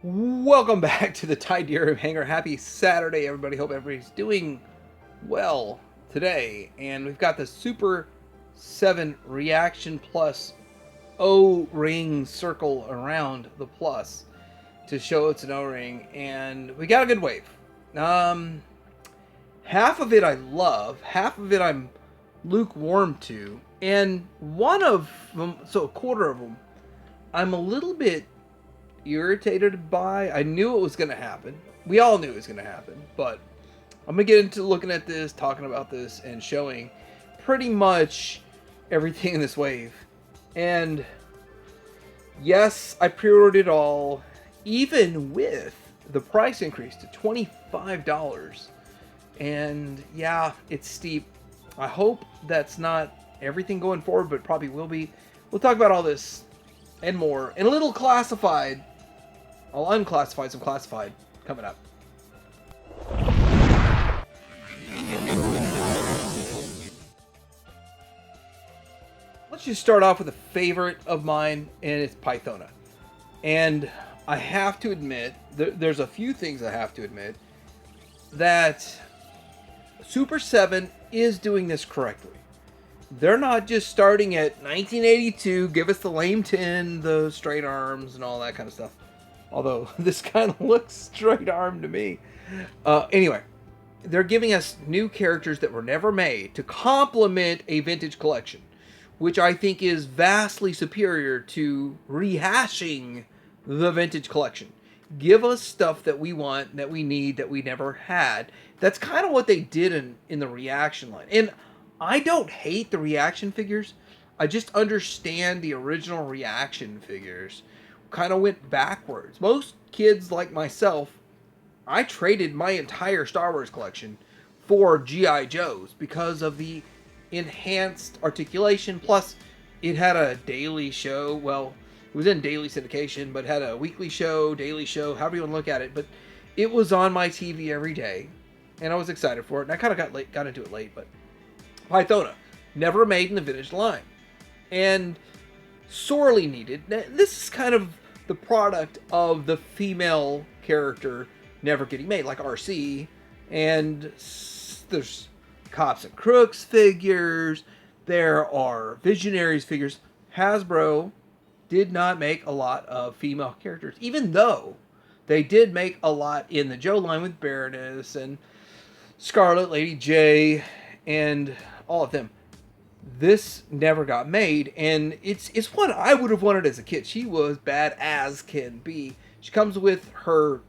Welcome back to the Tide Hanger. Happy Saturday, everybody. Hope everybody's doing well today. And we've got the Super 7 Reaction Plus O-ring circle around the plus to show it's an O-ring. And we got a good wave. Um, Half of it I love, half of it I'm lukewarm to. And one of them, so a quarter of them, I'm a little bit irritated by. I knew it was going to happen. We all knew it was going to happen, but I'm going to get into looking at this, talking about this, and showing pretty much everything in this wave. And yes, I pre-ordered it all, even with the price increase to $25. And yeah, it's steep. I hope that's not everything going forward, but probably will be. We'll talk about all this and more, and a little classified. I'll unclassify some classified coming up. Let's just start off with a favorite of mine, and it's Pythona. And I have to admit, there's a few things I have to admit, that Super 7 is doing this correctly. They're not just starting at 1982, give us the lame tin, the straight arms, and all that kind of stuff. Although this kind of looks straight arm to me. Anyway, they're giving us new characters that were never made to complement a vintage collection, which I think is vastly superior to rehashing the vintage collection. Give us stuff that we want, that we need, that we never had. That's kind of what they did in the reaction line. And I don't hate the reaction figures. I just understand the original reaction figures kind of went backwards. Most kids like myself, I traded my entire Star Wars collection for G.I. Joes because of the enhanced articulation. Plus, it had a daily show. Well, it was in daily syndication, but it had a weekly show, daily show, however you want to look at it. But it was on my TV every day, and I was excited for it. And I kind of got into it late, but Pythona, never made in the vintage line, and sorely needed. This is kind of the product of the female character never getting made, like RC, and there's Cops and Crooks figures, there are Visionaries figures. Hasbro did not make a lot of female characters, even though they did make a lot in the Joe line with Baroness and Scarlet Lady J and all of them. This never got made, and it's what I would have wanted as a kid. She was bad as can be. She comes with her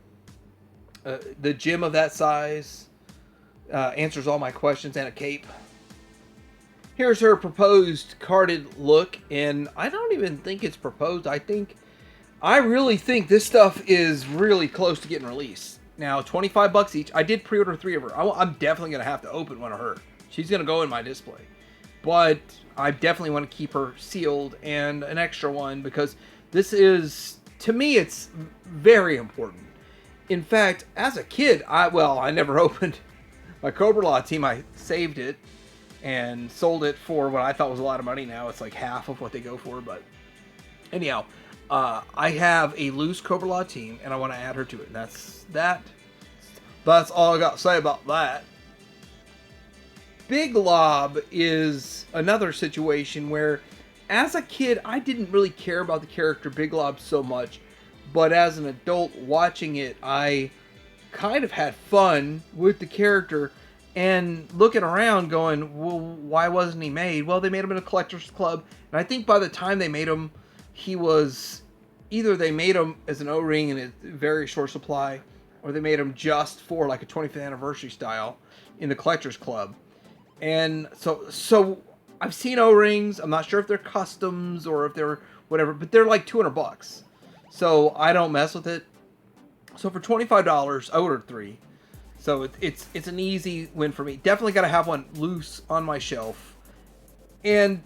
the gym of that size, answers all my questions, and a cape. Here's her proposed carded look, and I don't even think it's proposed. I really think this stuff is really close to getting released. Now, $25 each. I did pre-order 3 of her. I'm definitely going to have to open one of her. She's going to go in my display. But I definitely want to keep her sealed and an extra one because this is, to me, it's very important. In fact, as a kid, I never opened my Cobra Law team. I saved it and sold it for what I thought was a lot of money. Now it's like half of what they go for. But anyhow, I have a loose Cobra Law team, and I want to add her to it. And that's all I got to say about that. Big Lob is another situation where, as a kid, I didn't really care about the character Big Lob so much, but as an adult watching it, I kind of had fun with the character and looking around going, well, why wasn't he made? Well, they made him in a collector's club, and I think by the time they made him, he was, either they made him as an O-ring in a very short supply, or they made him just for like a 25th anniversary style in the collector's club. And so I've seen O-rings. I'm not sure if they're customs or if they're whatever, but they're like $200. So I don't mess with it. So for $25, I ordered 3. So it's an easy win for me. Definitely got to have one loose on my shelf. And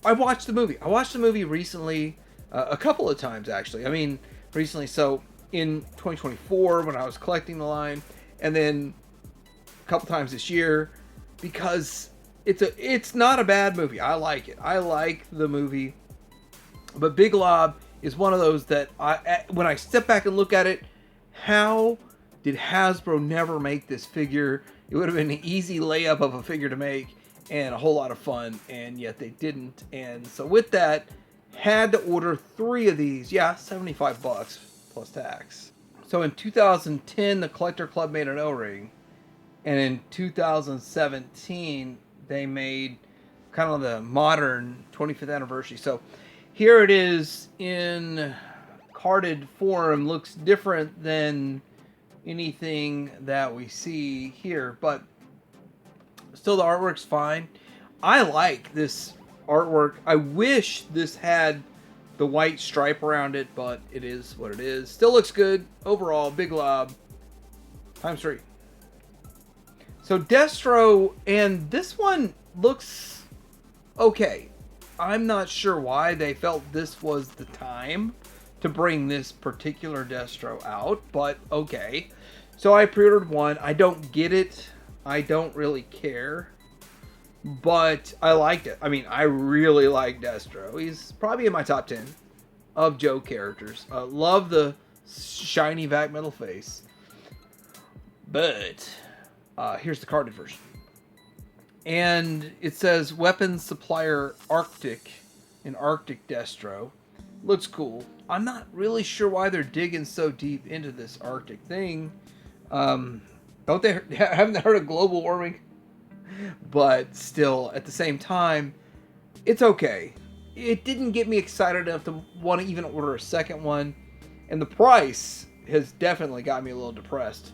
I watched the movie. I watched the movie recently, a couple of times actually. I mean, recently. So in 2024 when I was collecting the line, and then a couple times this year. Because it's not a bad movie. I like it. I like the movie. But Big Lob is one of those that when I step back and look at it, how did Hasbro never make this figure? It would have been an easy layup of a figure to make and a whole lot of fun, and yet they didn't. And so with that, had to order 3 of these. Yeah, $75 plus tax. So in 2010, the Collector Club made an O-ring, and in 2017, they made kind of the modern 25th anniversary. So here it is in carded form. Looks different than anything that we see here, but still the artwork's fine. I like this artwork. I wish this had the white stripe around it, but it is what it is. Still looks good overall. Big lob ×3. So Destro, and this one looks okay. I'm not sure why they felt this was the time to bring this particular Destro out, but okay. So I pre-ordered one. I don't get it. I don't really care, but I liked it. I mean, I really like Destro. He's probably in my top 10 of Joe characters. Love the shiny vac metal face, but here's the carded version. And it says weapons supplier Arctic, an Arctic Destro. Looks cool. I'm not really sure why they're digging so deep into this Arctic thing. Haven't they heard of global warming? But still, at the same time, it's okay. It didn't get me excited enough to want to even order a second one. And the price has definitely got me a little depressed.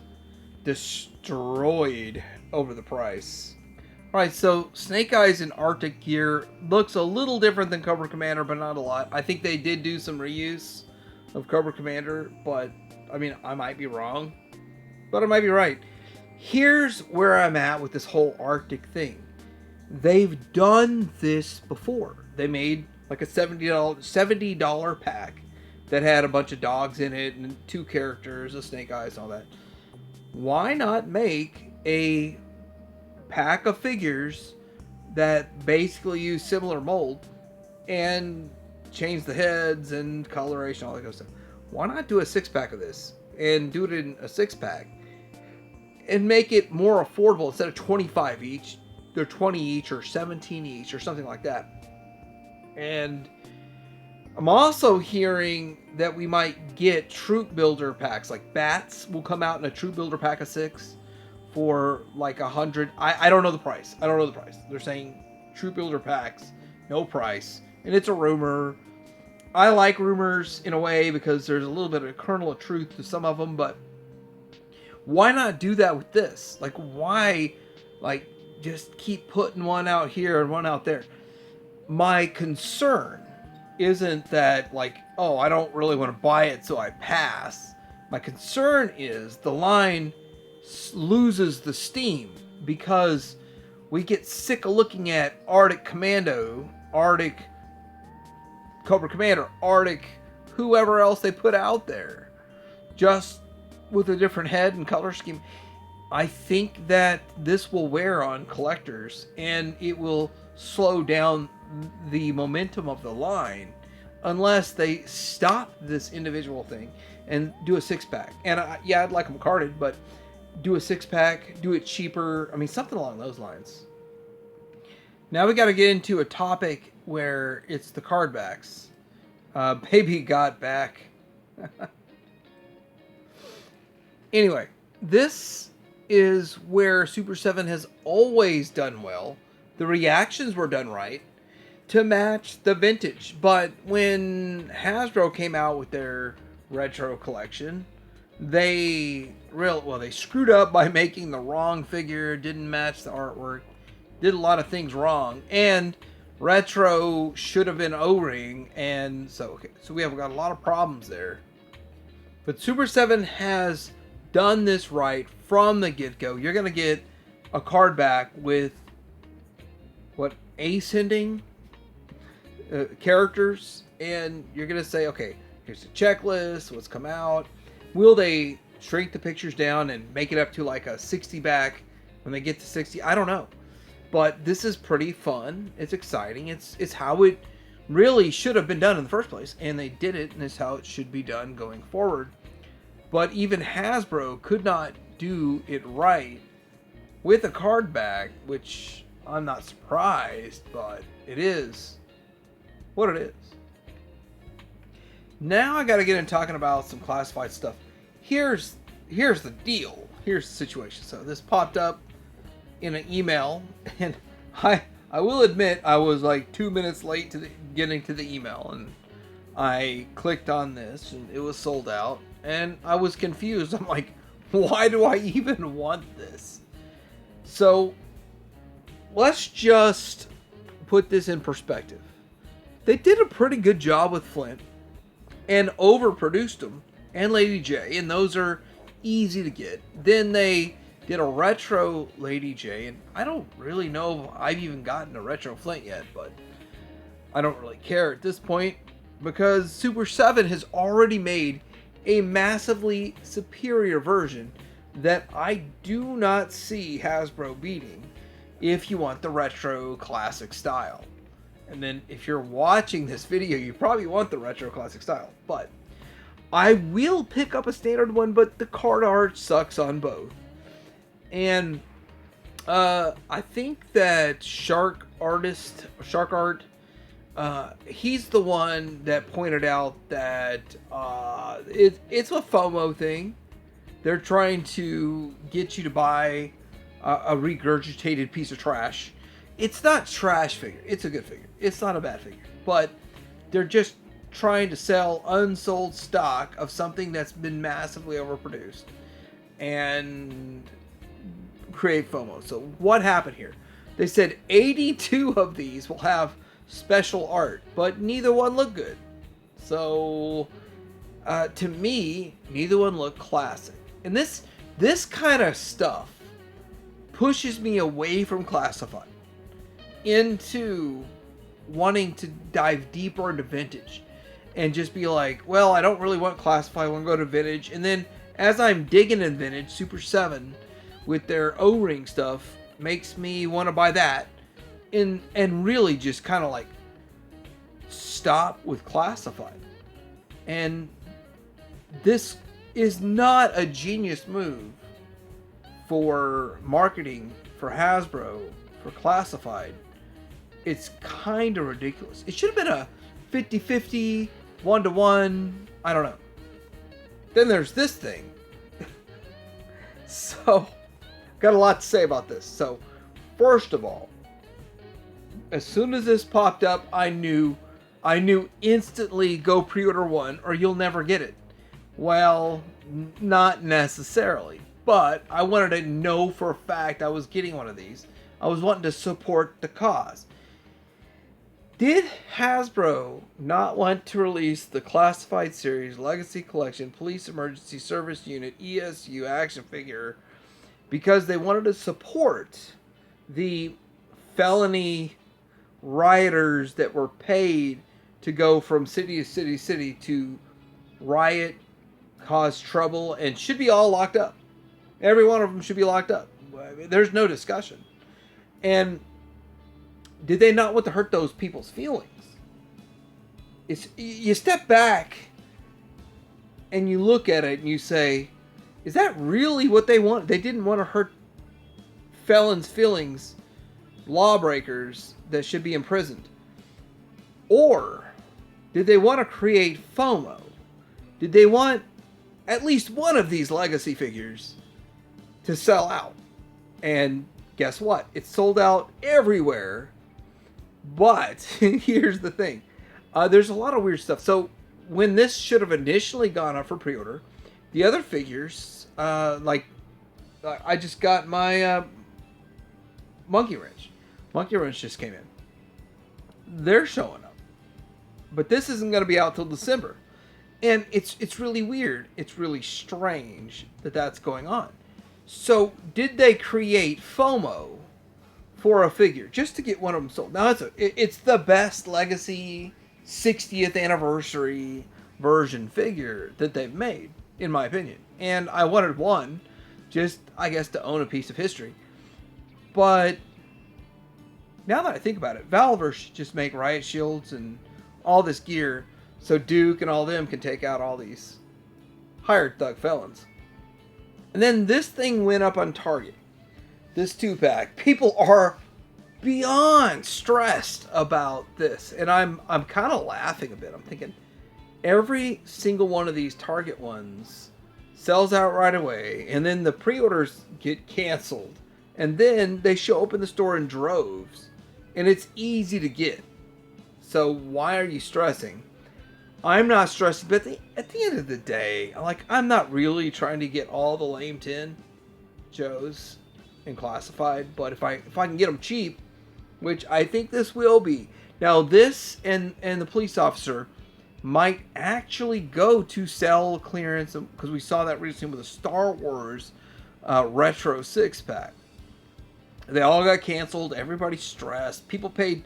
Destroyed over the price. Alright, so Snake Eyes in Arctic gear looks a little different than Cobra Commander, but not a lot. I think they did do some reuse of Cobra Commander, but, I mean, I might be wrong. But I might be right. Here's where I'm at with this whole Arctic thing. They've done this before. They made like a $70 pack that had a bunch of dogs in it and 2 characters, a Snake Eyes, and all that. Why not make a pack of figures that basically use similar mold and change the heads and coloration, all that kind of stuff? Why not do a 6-pack of this and do it in a 6-pack and make it more affordable? Instead of 25 each, they're 20 each or 17 each or something like that. And I'm also hearing that we might get troop builder packs, like Bats will come out in a troop builder pack of 6 for like 100. I don't know the price. I don't know the price. They're saying troop builder packs, no price. And it's a rumor. I like rumors in a way because there's a little bit of a kernel of truth to some of them, but why not do that with this? Like, why, like, just keep putting one out here and one out there? My concern isn't that, like, oh, I don't really want to buy it, so I pass. My concern is the line loses the steam because we get sick of looking at Arctic Commando, Arctic Cobra Commander, Arctic whoever else they put out there, just with a different head and color scheme. I think that this will wear on collectors and it will slow down the momentum of the line unless they stop this individual thing and do a 6-pack. And yeah, I'd like them carded, but do a 6-pack, do it cheaper. I mean, something along those lines. Now we got to get into a topic where it's the card backs. Baby got back. Anyway, this is where Super 7 has always done well. The reactions were done right to match the vintage. But when Hasbro came out with their retro collection, they screwed up by making the wrong figure, didn't match the artwork, did a lot of things wrong, and retro should have been O-ring, and so we have got a lot of problems there. But Super 7 has done this right from the get-go. You're going to get a card back with ascending characters, and you're going to say, okay, here's the checklist, what's come out. Will they shrink the pictures down and make it up to like a 60 back when they get to 60? I don't know. But this is pretty fun. It's exciting. It's how it really should have been done in the first place, and they did it, and it's how it should be done going forward. But even Hasbro could not do it right with a card back, which I'm not surprised, but it is what it is. Now I gotta get into talking about some classified stuff. Here's the deal. Here's the situation. So this popped up in an email, and I will admit I was like 2 minutes late to getting to the email, and I clicked on this, and it was sold out, and I was confused. I'm like, why do I even want this? So let's just put this in perspective. They did a pretty good job with Flint and overproduced them and Lady J, and those are easy to get. Then they did a retro Lady J, and I don't really know if I've even gotten a retro Flint yet, but I don't really care at this point because Super 7 has already made a massively superior version that I do not see Hasbro beating if you want the retro classic style. And then if you're watching this video, you probably want the retro classic style. But I will pick up a standard one, but the card art sucks on both. And I think that Shark Art, he's the one that pointed out that it's a FOMO thing. They're trying to get you to buy a regurgitated piece of trash. It's not trash figure. It's a good figure. It's not a bad figure. But they're just trying to sell unsold stock of something that's been massively overproduced and create FOMO. So what happened here? They said 82 of these will have special art, but neither one look good. So to me, neither one look classic. And this kind of stuff pushes me away from classified into wanting to dive deeper into vintage and just be like, well, I don't really want classified, I want to go to vintage. And then as I'm digging in vintage, Super 7 with their O-ring stuff makes me want to buy that and really just kind of like stop with classified. And this is not a genius move for marketing for Hasbro for classified. It's kind of ridiculous. It should have been a 50-50, 1-to-1, I don't know. Then there's this thing. So, got a lot to say about this. So, first of all, as soon as this popped up, I knew instantly go pre-order one or you'll never get it. Well, not necessarily, but I wanted to know for a fact I was getting one of these. I was wanting to support the cause. Did Hasbro not want to release the Classified Series Legacy Collection Police Emergency Service Unit ESU action figure because they wanted to support the felony rioters that were paid to go from city to city to city to riot, cause trouble, and should be all locked up? Every one of them should be locked up. There's no discussion. And did they not want to hurt those people's feelings? You step back and you look at it and you say, is that really what they want? They didn't want to hurt felons' feelings, lawbreakers that should be imprisoned. Or did they want to create FOMO? Did they want at least one of these legacy figures to sell out? And guess what? It's sold out everywhere. But here's the thing. There's a lot of weird stuff. So when this should have initially gone up for pre-order, the other figures, like I just got my Monkey Wrench. Monkey Wrench just came in. They're showing up. But this isn't going to be out till December. And it's really weird. It's really strange that that's going on. So did they create FOMO for a figure just to get one of them sold? Now it's the best Legacy 60th anniversary version figure that they've made, in my opinion. And I wanted one, just I guess to own a piece of history. But now that I think about it, Valver should just make riot shields and all this gear so Duke and all them can take out all these hired thug felons. And then this thing went up on Target. This 2-pack. People are beyond stressed about this. And I'm kind of laughing a bit. I'm thinking every single one of these Target ones sells out right away, and then the pre-orders get canceled, and then they show up in the store in droves, and it's easy to get. So why are you stressing? I'm not stressing, but at the end of the day, I'm not really trying to get all the lame 10 Joes in classified, but if I can get them cheap, which I think this will be. Now this and the police officer might actually go to sell clearance, because we saw that recently with a Star Wars retro 6-pack. They all got canceled. Everybody's stressed. People paid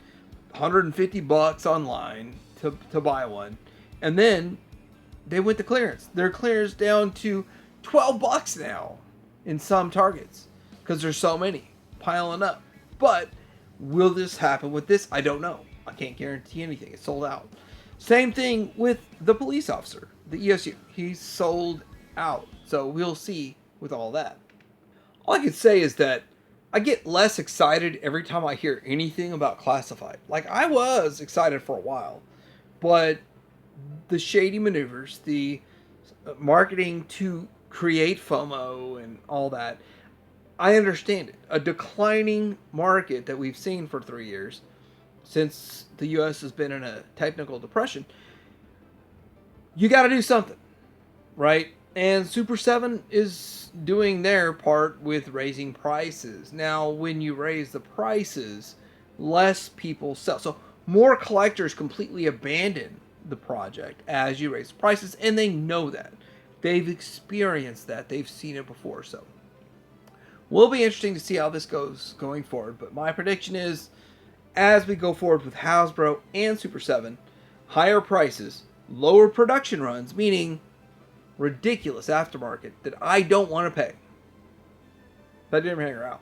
$150 online to buy one, and then they went to clearance. Their clearance down to $12 now in some Targets because there's so many piling up. But will this happen with this? I don't know. I can't guarantee anything. It's sold out. Same thing with the police officer, the ESU. He's sold out. So we'll see with all that. All I can say is that I get less excited every time I hear anything about classified. I was excited for a while, but the shady maneuvers, the marketing to create FOMO and all that, I understand it. A declining market that we've seen for 3 years, since the U.S. has been in a technical depression, you got to do something, right? And Super 7 is doing their part with raising prices. Now, when you raise the prices, less people sell. So more collectors completely abandon the project as you raise prices, and they know that. They've experienced that. They've seen it before. So will be interesting to see how this goes going forward. But my prediction is, as we go forward with Hasbro and Super 7, higher prices, lower production runs, meaning ridiculous aftermarket that I don't want to pay. That didn't hang around.